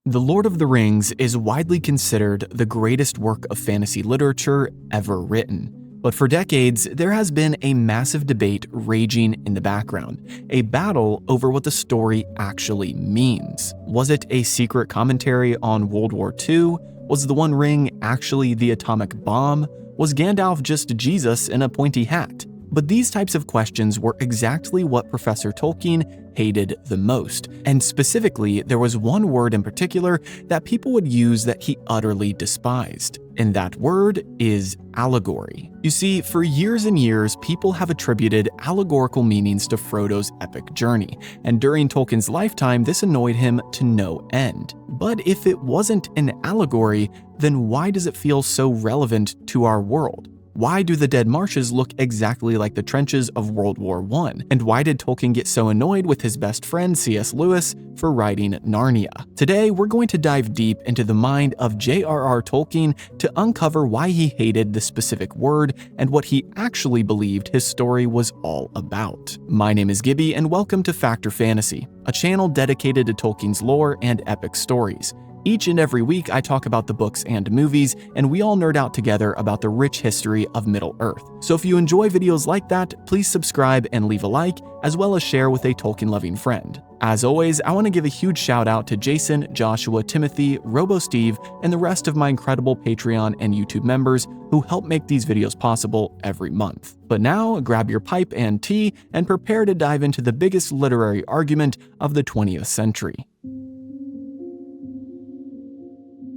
The Lord of the Rings is widely considered the greatest work of fantasy literature ever written. But for decades, there has been a massive debate raging in the background, a battle over what the story actually means. Was it a secret commentary on World War II? Was the One Ring actually the atomic bomb? Was Gandalf just Jesus in a pointy hat? But these types of questions were exactly what Professor Tolkien hated the most, and specifically, there was one word in particular that people would use that he utterly despised, and that word is allegory. You see, for years and years, people have attributed allegorical meanings to Frodo's epic journey, and during Tolkien's lifetime, this annoyed him to no end. But if it wasn't an allegory, then why does it feel so relevant to our world? Why do the dead marshes look exactly like the trenches of World War I? And why did Tolkien get so annoyed with his best friend C.S. Lewis for writing Narnia? Today, we're going to dive deep into the mind of J.R.R. Tolkien to uncover why he hated the specific word and what he actually believed his story was all about. My name is Gibby, and welcome to Fact or Fantasy, a channel dedicated to Tolkien's lore and epic stories. Each and every week, I talk about the books and movies, and we all nerd out together about the rich history of Middle-earth. So if you enjoy videos like that, please subscribe and leave a like, as well as share with a Tolkien-loving friend. As always, I want to give a huge shout out to Jason, Joshua, Timothy, RoboSteve, and the rest of my incredible Patreon and YouTube members who help make these videos possible every month. But now, grab your pipe and tea and prepare to dive into the biggest literary argument of the 20th century.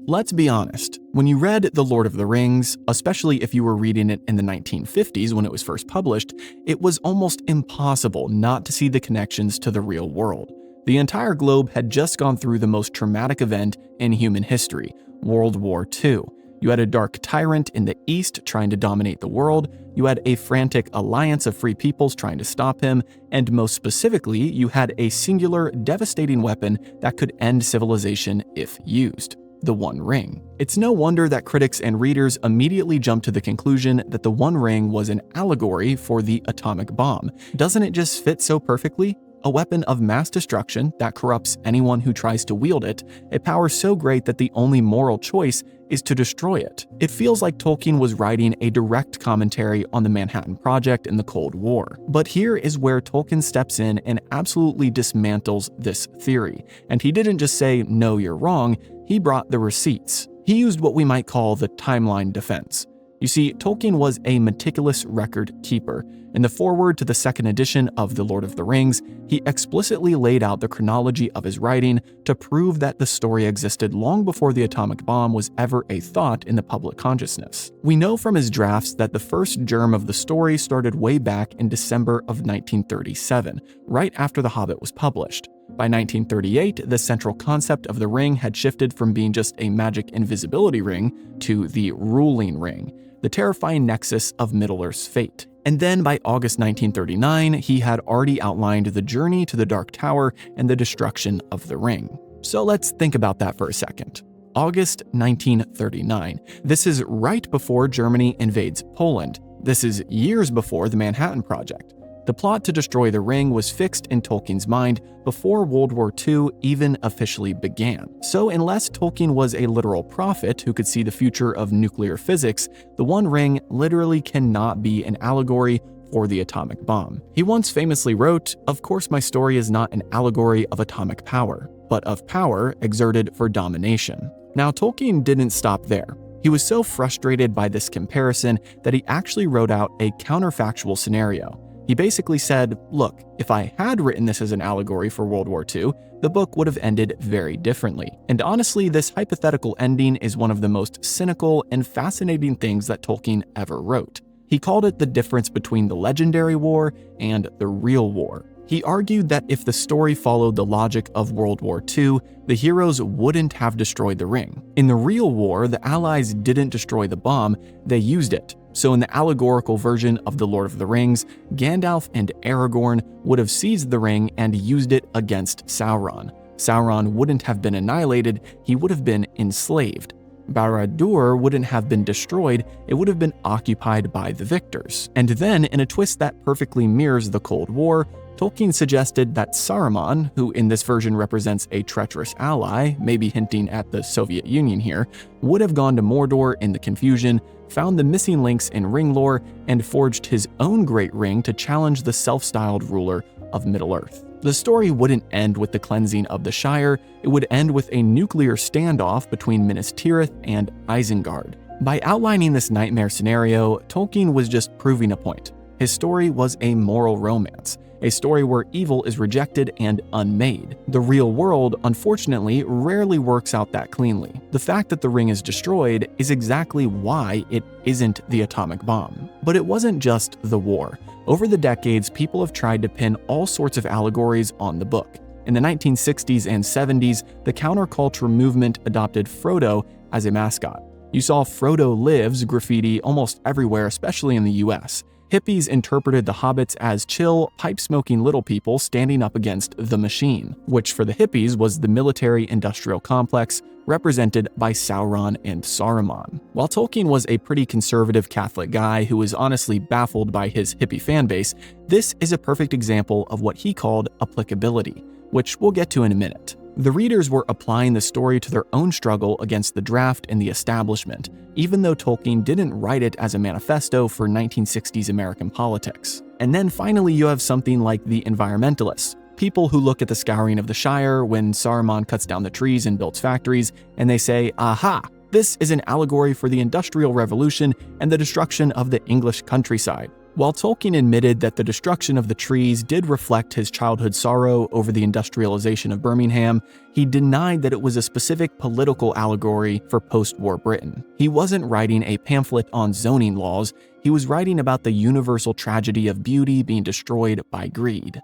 Let's be honest, when you read The Lord of the Rings, especially if you were reading it in the 1950s when it was first published, it was almost impossible not to see the connections to the real world. The entire globe had just gone through the most traumatic event in human history, World War II. You had a dark tyrant in the east trying to dominate the world, you had a frantic alliance of free peoples trying to stop him, and most specifically, you had a singular, devastating weapon that could end civilization if used. The One Ring. It's no wonder that critics and readers immediately jumped to the conclusion that the One Ring was an allegory for the atomic bomb. Doesn't it just fit so perfectly? A weapon of mass destruction that corrupts anyone who tries to wield it, a power so great that the only moral choice is to destroy it. It feels like Tolkien was writing a direct commentary on the Manhattan Project and the Cold War. But here is where Tolkien steps in and absolutely dismantles this theory. And he didn't just say, "No, you're wrong," he brought the receipts. He used what we might call the timeline defense. You see, Tolkien was a meticulous record keeper. In the foreword to the second edition of The Lord of the Rings, he explicitly laid out the chronology of his writing to prove that the story existed long before the atomic bomb was ever a thought in the public consciousness. We know from his drafts that the first germ of the story started way back in December of 1937, right after The Hobbit was published. By 1938, the central concept of the ring had shifted from being just a magic invisibility ring to the ruling ring, the terrifying nexus of Middle-earth's fate. And then by August 1939, he had already outlined the journey to the Dark Tower and the destruction of the ring. So let's think about that for a second. August 1939. This is right before Germany invades Poland. This is years before the Manhattan Project. The plot to destroy the ring was fixed in Tolkien's mind before World War II even officially began. So unless Tolkien was a literal prophet who could see the future of nuclear physics, the One Ring literally cannot be an allegory for the atomic bomb. He once famously wrote, "Of course my story is not an allegory of atomic power, but of power exerted for domination." Now Tolkien didn't stop there. He was so frustrated by this comparison that he actually wrote out a counterfactual scenario. He basically said, look, if I had written this as an allegory for World War II, the book would have ended very differently. And honestly, this hypothetical ending is one of the most cynical and fascinating things that Tolkien ever wrote. He called it the difference between the legendary war and the real war. He argued that if the story followed the logic of World War II, the heroes wouldn't have destroyed the ring. In the real war, the Allies didn't destroy the bomb, they used it. So in the allegorical version of The Lord of the Rings, Gandalf and Aragorn would have seized the ring and used it against Sauron. Sauron wouldn't have been annihilated, he would have been enslaved. Barad-dûr wouldn't have been destroyed, it would have been occupied by the victors. And then, in a twist that perfectly mirrors the Cold War, Tolkien suggested that Saruman, who in this version represents a treacherous ally, maybe hinting at the Soviet Union here, would have gone to Mordor in the confusion, found the missing links in ring lore, and forged his own great ring to challenge the self-styled ruler of Middle-earth. The story wouldn't end with the cleansing of the Shire, it would end with a nuclear standoff between Minas Tirith and Isengard. By outlining this nightmare scenario, Tolkien was just proving a point. His story was a moral romance, a story where evil is rejected and unmade. The real world, unfortunately, rarely works out that cleanly. The fact that the ring is destroyed is exactly why it isn't the atomic bomb. But it wasn't just the war. Over the decades, people have tried to pin all sorts of allegories on the book. In the 1960s and 70s, the counterculture movement adopted Frodo as a mascot. You saw Frodo Lives graffiti almost everywhere, especially in the US. Hippies interpreted the hobbits as chill, pipe-smoking little people standing up against the machine, which for the hippies was the military-industrial complex represented by Sauron and Saruman. While Tolkien was a pretty conservative Catholic guy who was honestly baffled by his hippie fanbase, this is a perfect example of what he called applicability, which we'll get to in a minute. The readers were applying the story to their own struggle against the draft and the establishment, even though Tolkien didn't write it as a manifesto for 1960s American politics. And then finally you have something like the environmentalists, people who look at the scouring of the Shire when Saruman cuts down the trees and builds factories, and they say, aha, this is an allegory for the Industrial Revolution and the destruction of the English countryside. While Tolkien admitted that the destruction of the trees did reflect his childhood sorrow over the industrialization of Birmingham, he denied that it was a specific political allegory for post-war Britain. He wasn't writing a pamphlet on zoning laws, he was writing about the universal tragedy of beauty being destroyed by greed.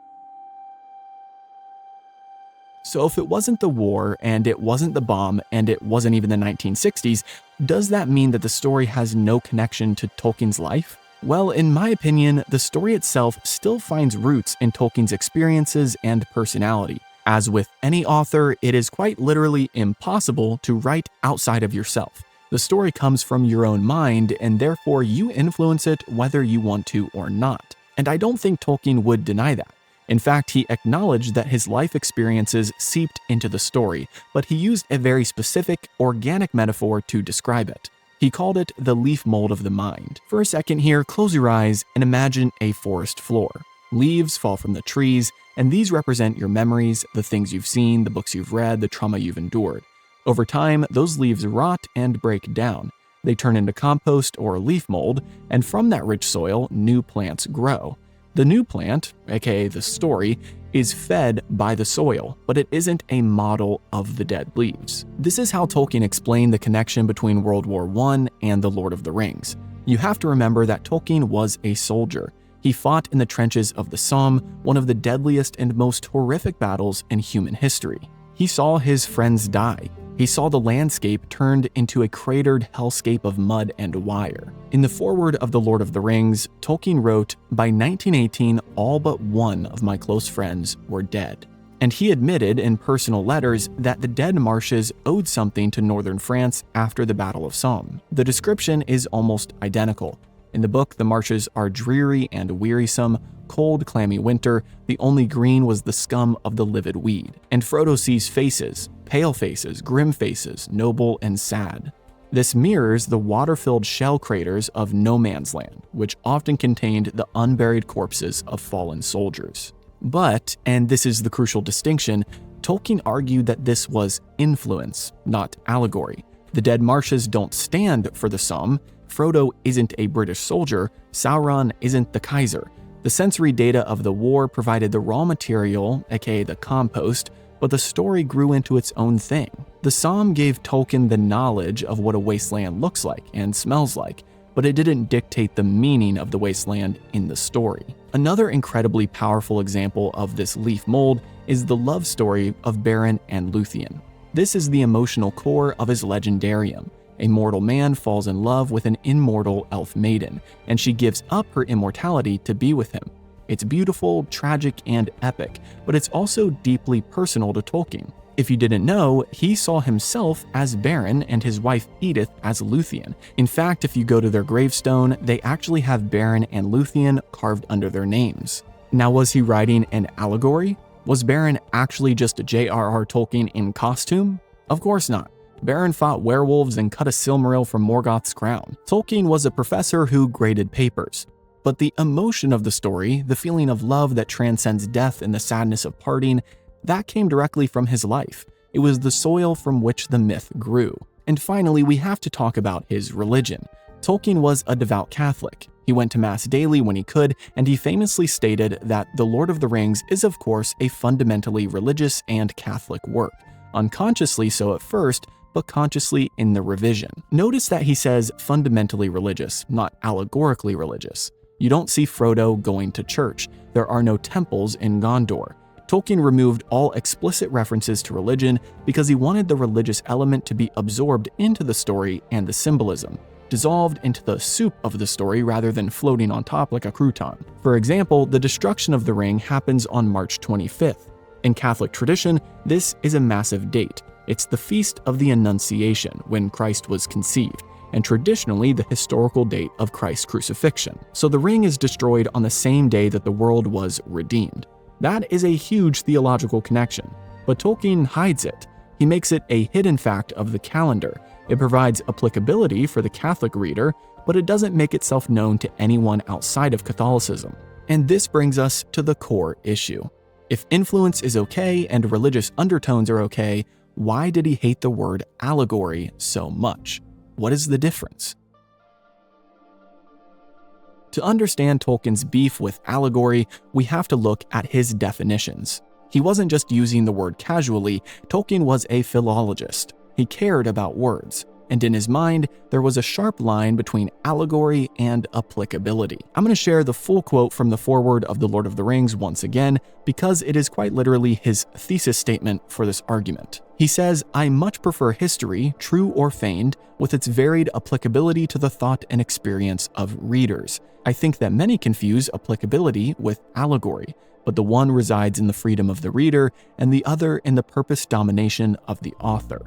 So if it wasn't the war, and it wasn't the bomb, and it wasn't even the 1960s, does that mean that the story has no connection to Tolkien's life? Well, in my opinion, the story itself still finds roots in Tolkien's experiences and personality. As with any author, it is quite literally impossible to write outside of yourself. The story comes from your own mind, and therefore you influence it whether you want to or not. And I don't think Tolkien would deny that. In fact, he acknowledged that his life experiences seeped into the story, but he used a very specific, organic metaphor to describe it. He called it the leaf mold of the mind. For a second here, close your eyes and imagine a forest floor. Leaves fall from the trees, and these represent your memories, the things you've seen, the books you've read, the trauma you've endured. Over time, those leaves rot and break down. They turn into compost or leaf mold, and from that rich soil, new plants grow. The new plant, aka the story, is fed by the soil, but it isn't a model of the dead leaves. This is how Tolkien explained the connection between World War I and The Lord of the Rings. You have to remember that Tolkien was a soldier. He fought in the trenches of the Somme, one of the deadliest and most horrific battles in human history. He saw his friends die. He saw the landscape turned into a cratered hellscape of mud and wire. In the foreword of The Lord of the Rings, Tolkien wrote, "By 1918, all but one of my close friends were dead." And he admitted in personal letters that the dead marshes owed something to northern France after the Battle of Somme. The description is almost identical. In the book, the marshes are dreary and wearisome, cold, clammy winter, the only green was the scum of the livid weed. And Frodo sees faces, pale faces, grim faces, noble and sad. This mirrors the water-filled shell craters of No Man's Land, which often contained the unburied corpses of fallen soldiers. But, and this is the crucial distinction, Tolkien argued that this was influence, not allegory. The dead marshes don't stand for the Somme. Frodo isn't a British soldier, Sauron isn't the Kaiser. The sensory data of the war provided the raw material, aka the compost, but the story grew into its own thing. The Somme gave Tolkien the knowledge of what a wasteland looks like and smells like, but it didn't dictate the meaning of the wasteland in the story. Another incredibly powerful example of this leaf mold is the love story of Beren and Luthien. This is the emotional core of his legendarium. A mortal man falls in love with an immortal elf maiden, and she gives up her immortality to be with him. It's beautiful, tragic, and epic, but it's also deeply personal to Tolkien. If you didn't know, he saw himself as Beren and his wife Edith as Luthien. In fact, if you go to their gravestone, they actually have Beren and Luthien carved under their names. Now, was he writing an allegory? Was Beren actually just J.R.R. Tolkien in costume? Of course not. Beren fought werewolves and cut a Silmaril from Morgoth's crown. Tolkien was a professor who graded papers. But the emotion of the story, the feeling of love that transcends death and the sadness of parting, that came directly from his life. It was the soil from which the myth grew. And finally, we have to talk about his religion. Tolkien was a devout Catholic. He went to Mass daily when he could, and he famously stated that The Lord of the Rings is, of course, a fundamentally religious and Catholic work. Unconsciously so at first, but consciously in the revision. Notice that he says fundamentally religious, not allegorically religious. You don't see Frodo going to church. There are no temples in Gondor. Tolkien removed all explicit references to religion because he wanted the religious element to be absorbed into the story and the symbolism, dissolved into the soup of the story rather than floating on top like a crouton. For example, the destruction of the ring happens on March 25th. In Catholic tradition, this is a massive date. It's the Feast of the Annunciation, when Christ was conceived, and traditionally the historical date of Christ's crucifixion. So the ring is destroyed on the same day that the world was redeemed. That is a huge theological connection, but Tolkien hides it. He makes it a hidden fact of the calendar. It provides applicability for the Catholic reader, but it doesn't make itself known to anyone outside of Catholicism. And this brings us to the core issue. If influence is okay and religious undertones are okay, why did he hate the word allegory so much? What is the difference? To understand Tolkien's beef with allegory, we have to look at his definitions. He wasn't just using the word casually. Tolkien was a philologist. He cared about words. And in his mind, there was a sharp line between allegory and applicability. I'm going to share the full quote from the foreword of The Lord of the Rings once again, because it is quite literally his thesis statement for this argument. He says, "I much prefer history, true or feigned, with its varied applicability to the thought and experience of readers. I think that many confuse applicability with allegory, but the one resides in the freedom of the reader and the other in the purpose domination of the author."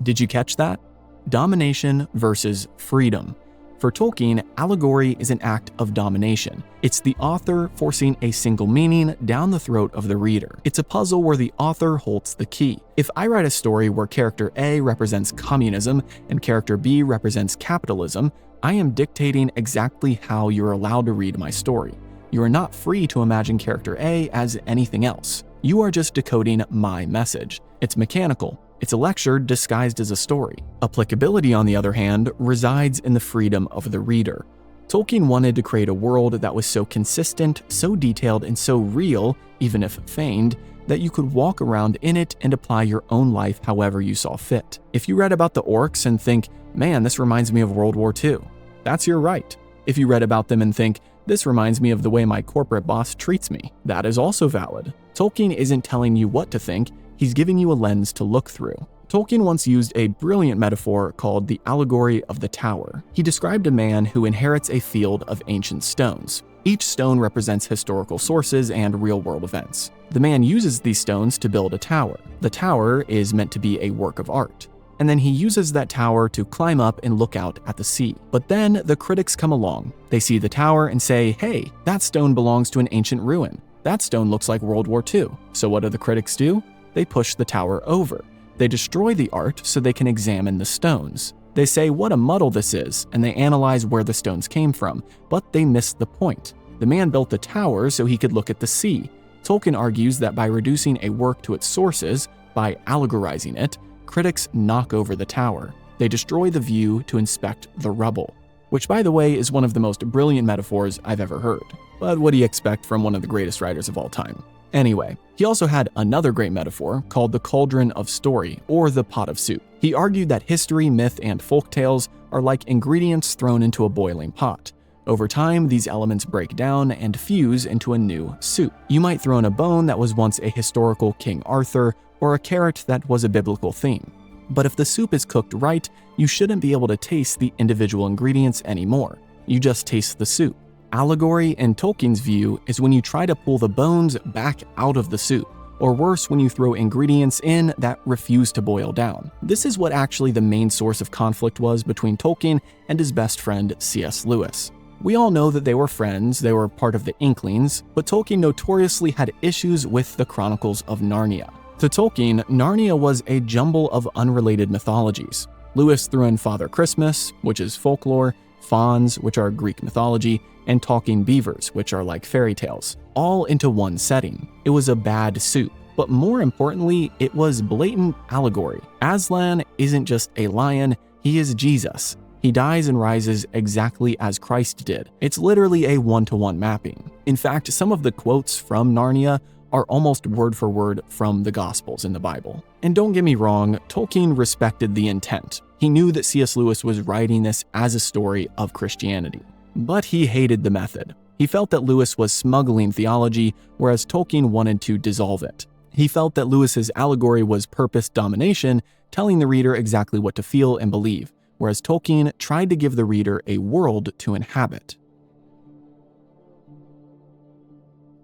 Did you catch that? Domination versus freedom. For Tolkien, allegory is an act of domination. It's the author forcing a single meaning down the throat of the reader. It's a puzzle where the author holds the key. If I write a story where character A represents communism and character B represents capitalism, I am dictating exactly how you're allowed to read my story. You are not free to imagine character A as anything else. You are just decoding my message. It's mechanical. It's a lecture disguised as a story. Applicability, on the other hand, resides in the freedom of the reader. Tolkien wanted to create a world that was so consistent, so detailed, and so real, even if feigned, that you could walk around in it and apply your own life however you saw fit. If you read about the orcs and think, man, this reminds me of World War II, that's your right. If you read about them and think, this reminds me of the way my corporate boss treats me, that is also valid. Tolkien isn't telling you what to think, he's giving you a lens to look through. Tolkien once used a brilliant metaphor called the Allegory of the Tower. He described a man who inherits a field of ancient stones. Each stone represents historical sources and real-world events. The man uses these stones to build a tower. The tower is meant to be a work of art. And then he uses that tower to climb up and look out at the sea. But then the critics come along. They see the tower and say, hey, that stone belongs to an ancient ruin. That stone looks like World War II. So what do the critics do? They push the tower over. They destroy the art so they can examine the stones. They say what a muddle this is, and they analyze where the stones came from, but they miss the point. The man built the tower so he could look at the sea. Tolkien argues that by reducing a work to its sources, by allegorizing it, critics knock over the tower. They destroy the view to inspect the rubble. Which, by the way, is one of the most brilliant metaphors I've ever heard. But what do you expect from one of the greatest writers of all time? Anyway, he also had another great metaphor called the cauldron of story, or the pot of soup. He argued that history, myth, and folk tales are like ingredients thrown into a boiling pot. Over time, these elements break down and fuse into a new soup. You might throw in a bone that was once a historical King Arthur, or a carrot that was a biblical theme. But if the soup is cooked right, you shouldn't be able to taste the individual ingredients anymore. You just taste the soup. Allegory, in Tolkien's view, is when you try to pull the bones back out of the soup, or worse when you throw ingredients in that refuse to boil down. This is what actually the main source of conflict was between Tolkien and his best friend C.S. Lewis. We all know that they were friends, they were part of the Inklings, but Tolkien notoriously had issues with the Chronicles of Narnia. To Tolkien, Narnia was a jumble of unrelated mythologies. Lewis threw in Father Christmas, which is folklore, fauns, which are Greek mythology, and talking beavers, which are like fairy tales, all into one setting. It was a bad soup, but more importantly, it was blatant allegory. Aslan isn't just a lion, he is Jesus. He dies and rises exactly as Christ did. It's literally a one-to-one mapping. In fact, some of the quotes from Narnia are almost word for word from the Gospels in the Bible. And don't get me wrong, Tolkien respected the intent. He knew that C.S. Lewis was writing this as a story of Christianity. But he hated the method. He felt that Lewis was smuggling theology, whereas Tolkien wanted to dissolve it. He felt that Lewis's allegory was purpose domination, telling the reader exactly what to feel and believe, whereas Tolkien tried to give the reader a world to inhabit.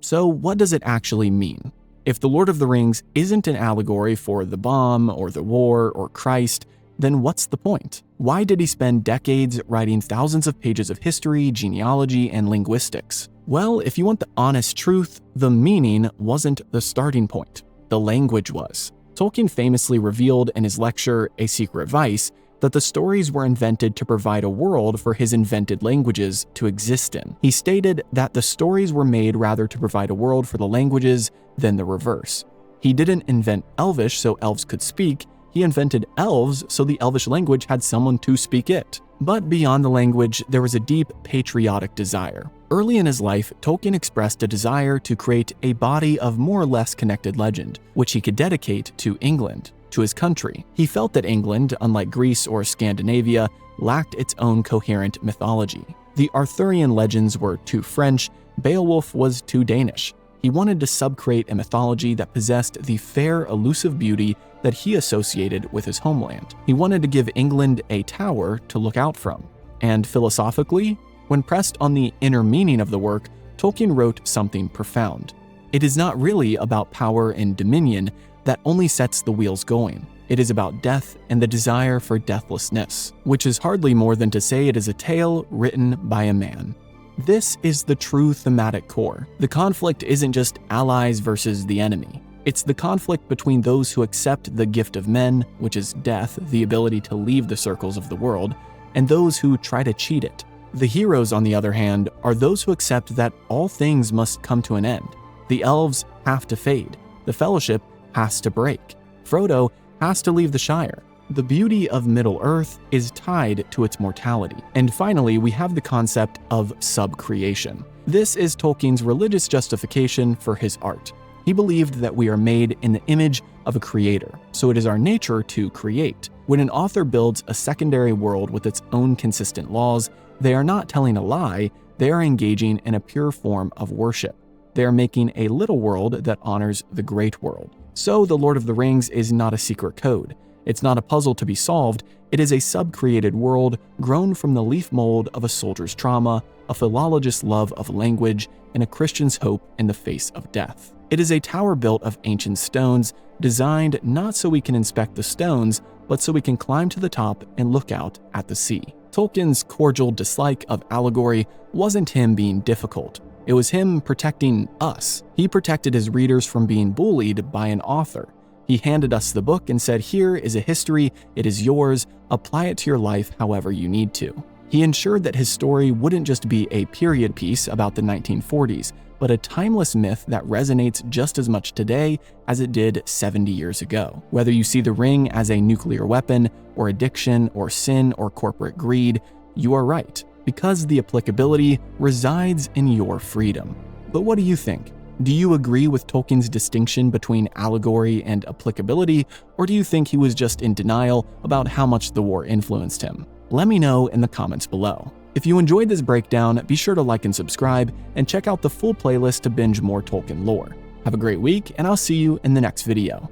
So what does it actually mean? If The Lord of the Rings isn't an allegory for the bomb or the war or Christ, then what's the point? Why did he spend decades writing thousands of pages of history, genealogy, and linguistics? Well, if you want the honest truth, the meaning wasn't the starting point. The language was. Tolkien famously revealed in his lecture, A Secret Vice, that the stories were invented to provide a world for his invented languages to exist in. He stated that the stories were made rather to provide a world for the languages than the reverse. He didn't invent Elvish so elves could speak, he invented elves so the Elvish language had someone to speak it. But beyond the language, there was a deep patriotic desire. Early in his life, Tolkien expressed a desire to create a body of more or less connected legend, which he could dedicate to England, to his country. He felt that England, unlike Greece or Scandinavia, lacked its own coherent mythology. The Arthurian legends were too French, Beowulf was too Danish. He wanted to subcreate a mythology that possessed the fair, elusive beauty that he associated with his homeland. He wanted to give England a tower to look out from. And philosophically, when pressed on the inner meaning of the work, Tolkien wrote something profound. It is not really about power and dominion that only sets the wheels going. It is about death and the desire for deathlessness, which is hardly more than to say it is a tale written by a man. This is the true thematic core. The conflict isn't just allies versus the enemy. It's the conflict between those who accept the gift of men, which is death, the ability to leave the circles of the world, and those who try to cheat it. The heroes, on the other hand, are those who accept that all things must come to an end. The elves have to fade. The Fellowship has to break. Frodo has to leave the Shire. The beauty of Middle-earth is tied to its mortality. And finally, we have the concept of subcreation. This is Tolkien's religious justification for his art. He believed that we are made in the image of a creator, so it is our nature to create. When an author builds a secondary world with its own consistent laws, they are not telling a lie, they are engaging in a pure form of worship. They are making a little world that honors the great world. So The Lord of the Rings is not a secret code. It's not a puzzle to be solved, it is a sub-created world grown from the leaf mold of a soldier's trauma, a philologist's love of language, and a Christian's hope in the face of death. It is a tower built of ancient stones, designed not so we can inspect the stones, but so we can climb to the top and look out at the sea. Tolkien's cordial dislike of allegory wasn't him being difficult. It was him protecting us. He protected his readers from being bullied by an author. He handed us the book and said, here is a history, it is yours, apply it to your life however you need to. He ensured that his story wouldn't just be a period piece about the 1940s, but a timeless myth that resonates just as much today as it did 70 years ago. Whether you see the ring as a nuclear weapon, or addiction, or sin, or corporate greed, you are right, because the applicability resides in your freedom. But what do you think? Do you agree with Tolkien's distinction between allegory and applicability, or do you think he was just in denial about how much the war influenced him? Let me know in the comments below. If you enjoyed this breakdown, be sure to like and subscribe, and check out the full playlist to binge more Tolkien lore. Have a great week, and I'll see you in the next video.